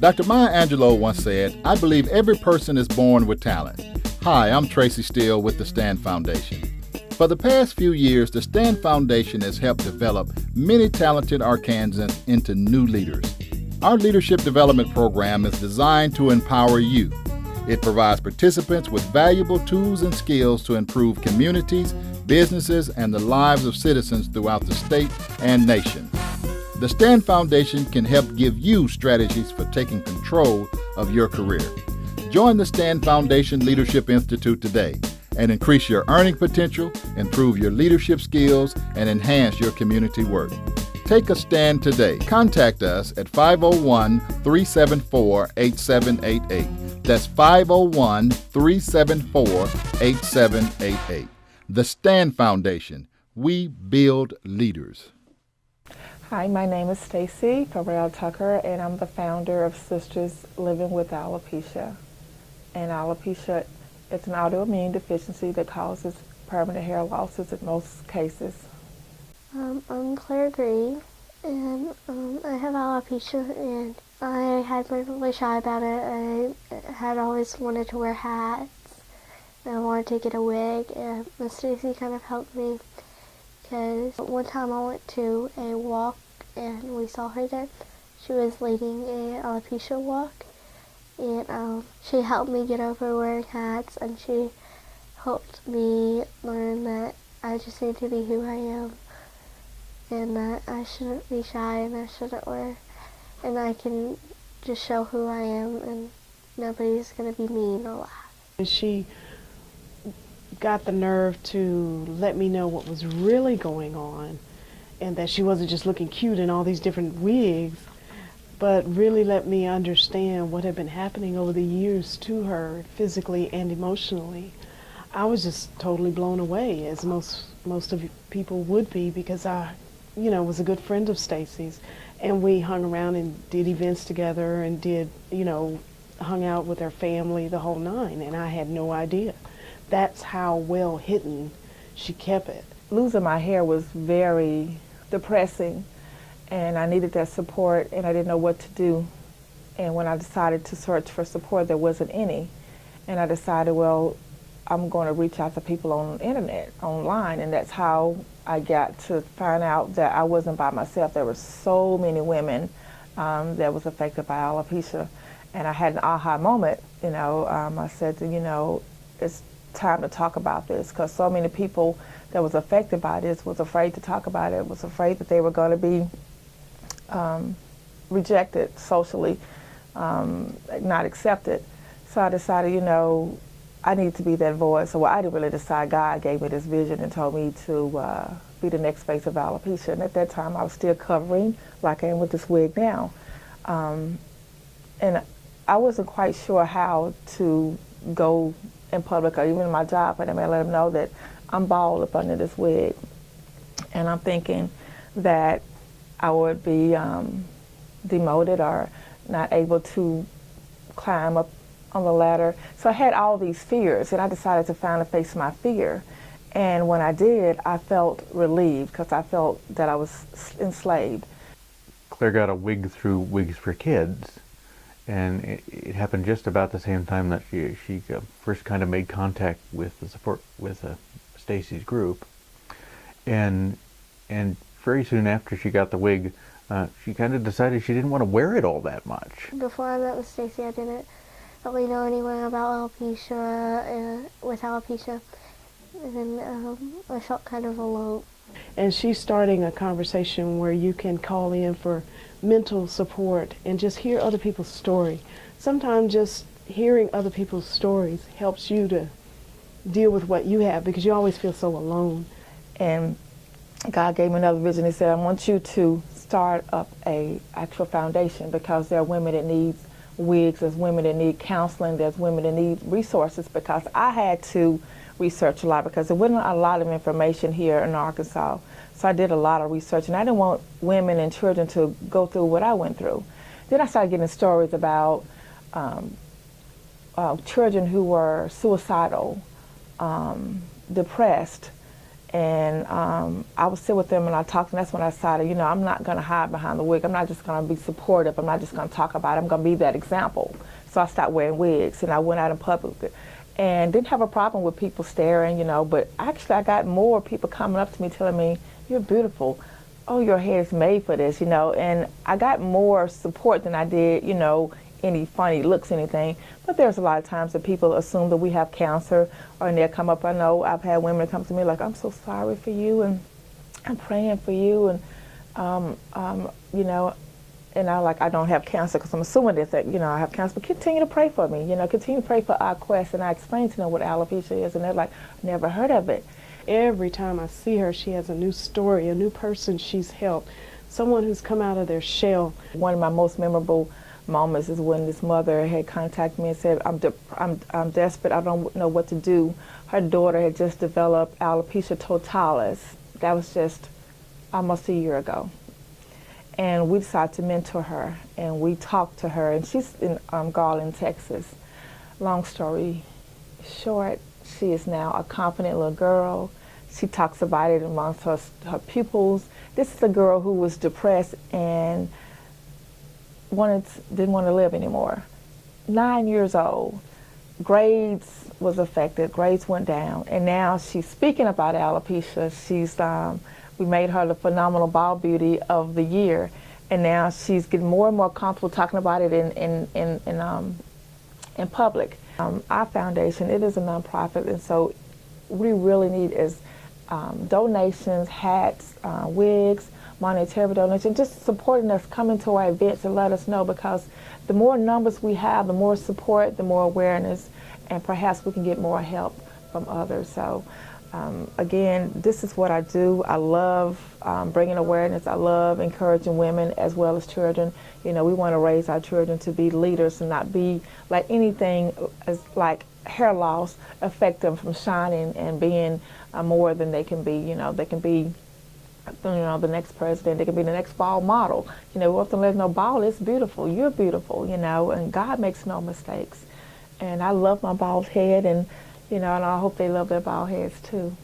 Dr. Maya Angelou once said, "I believe every person is born with talent." Hi, I'm Tracy Steele with the Stand Foundation. For the past few years, the Stand Foundation has helped develop many talented Arkansans into new leaders. Our leadership development program is designed to empower you. It provides participants with valuable tools and skills to improve communities, businesses, and the lives of citizens throughout the state and nation. The Stand Foundation can help give you strategies for taking control of your career. Join the Stand Foundation Leadership Institute today and increase your earning potential, improve your leadership skills, and enhance your community work. Take a stand today. Contact us at 501-374-8788. That's 501-374-8788. The Stand Foundation. We build leaders. Hi, my name is Staci Ferrell Tucker, and I'm the founder of Sisters Living with Alopecia. And alopecia, it's an autoimmune deficiency that causes permanent hair losses in most cases. I'm Claire Green, and I have alopecia, and I had been really shy about it. I had always wanted to wear hats, and I wanted to get a wig, and Miss Stacy kind of helped me, because one time I went to a walk, and we saw her there. She was leading a alopecia walk, and she helped me get over wearing hats, and she helped me learn that I just need to be who I am, and that I shouldn't be shy, and I shouldn't wear, and I can just show who I am, and nobody's going to be mean or laugh. She got the nerve to let me know what was really going on, and that she wasn't just looking cute in all these different wigs, but really let me understand what had been happening over the years to her, physically and emotionally. I was just totally blown away, as most of people would be, because I, was a good friend of Stacy's, and we hung around and did events together and did, hung out with her family, the whole nine, and I had no idea. That's how well hidden she kept it. Losing my hair was very depressing, and I needed that support, and I didn't know what to do. And when I decided to search for support, there wasn't any. And I decided, well, I'm going to reach out to people on the internet, online, and that's how I got to find out that I wasn't by myself. There were so many women that was affected by alopecia, and I had an aha moment. I said, it's time to talk about this, because so many people that was affected by this was afraid to talk about it, was afraid that they were going to be rejected socially, not accepted. So I decided, I need to be that voice. So I didn't really decide. God gave me this vision and told me to be the next face of alopecia. And at that time, I was still covering like I am with this wig now. And I wasn't quite sure how to go in public or even in my job, but I let them know that I'm bald up under this wig. And I'm thinking that I would be demoted or not able to climb up on the ladder. So I had all these fears, and I decided to finally face my fear. And when I did, I felt relieved, because I felt that I was enslaved. Claire got a wig through Wigs for Kids, and it happened just about the same time that she first kind of made contact with the support with Stacy's group, and very soon after she got the wig, she kind of decided she didn't want to wear it all that much. Before I met with Stacy, I didn't really know anything about alopecia, with alopecia, and I felt kind of alone. And she's starting a conversation where you can call in for mental support and just hear other people's story. Sometimes just hearing other people's stories helps you to deal with what you have, because you always feel so alone. And God gave me another vision. He said, I want you to start up a actual foundation, because there are women that need wigs, there's women that need counseling, there's women that need resources, because I had to research a lot, because there wasn't a lot of information here in Arkansas. So I did a lot of research, and I didn't want women and children to go through what I went through. Then I started getting stories about children who were suicidal, depressed, And I would sit with them and I talked, and that's when I decided, you know, I'm not going to hide behind the wig. I'm not just going to be supportive. I'm not just going to talk about it. I'm going to be that example. So I stopped wearing wigs, and I went out in public and didn't have a problem with people staring, you know, but actually I got more people coming up to me telling me, you're beautiful. Oh, your hair is made for this, you know, and I got more support than I did, you know, any funny looks, anything. But there's a lot of times that people assume that we have cancer, or and they'll come up. I know I've had women come to me like, I'm so sorry for you, and I'm praying for you, and you know, and I don't have cancer, because I'm assuming that, you know, I have cancer. But continue to pray for me, you know, continue to pray for our quest. And I explained to them what alopecia is, and they're like, never heard of it. Every time I see her, she has a new story, a new person she's helped, someone who's come out of their shell. One of my most memorable moments is when this mother had contacted me and said, I'm desperate, I don't know what to do. Her daughter had just developed alopecia totalis. That was just almost a year ago. And we decided to mentor her, and we talked to her, and she's in Garland, Texas. Long story short, she is now a confident little girl. She talks about it amongst her pupils. This is a girl who was depressed and didn't want to live anymore. 9 years old. Grades was affected. Grades went down. And now she's speaking about alopecia. We made her the phenomenal bald beauty of the year. And now she's getting more and more comfortable talking about it in public. Our foundation, it is a nonprofit, and so we really need is donations, hats, wigs, monetary donations, just supporting us, coming to our events and let us know, because the more numbers we have, the more support, the more awareness, and perhaps we can get more help from others. So again, this is what I do. I love bringing awareness. I love encouraging women as well as children. You know, we want to raise our children to be leaders and not be like anything as like hair loss affect them from shining and being more than they can be. You know, they can be, you know, the next president. They can be the next bald model. You know, we want them to let them know, bald is beautiful. You're beautiful, you know, and God makes no mistakes. And I love my bald head, and you know, and I hope they love their bald heads too.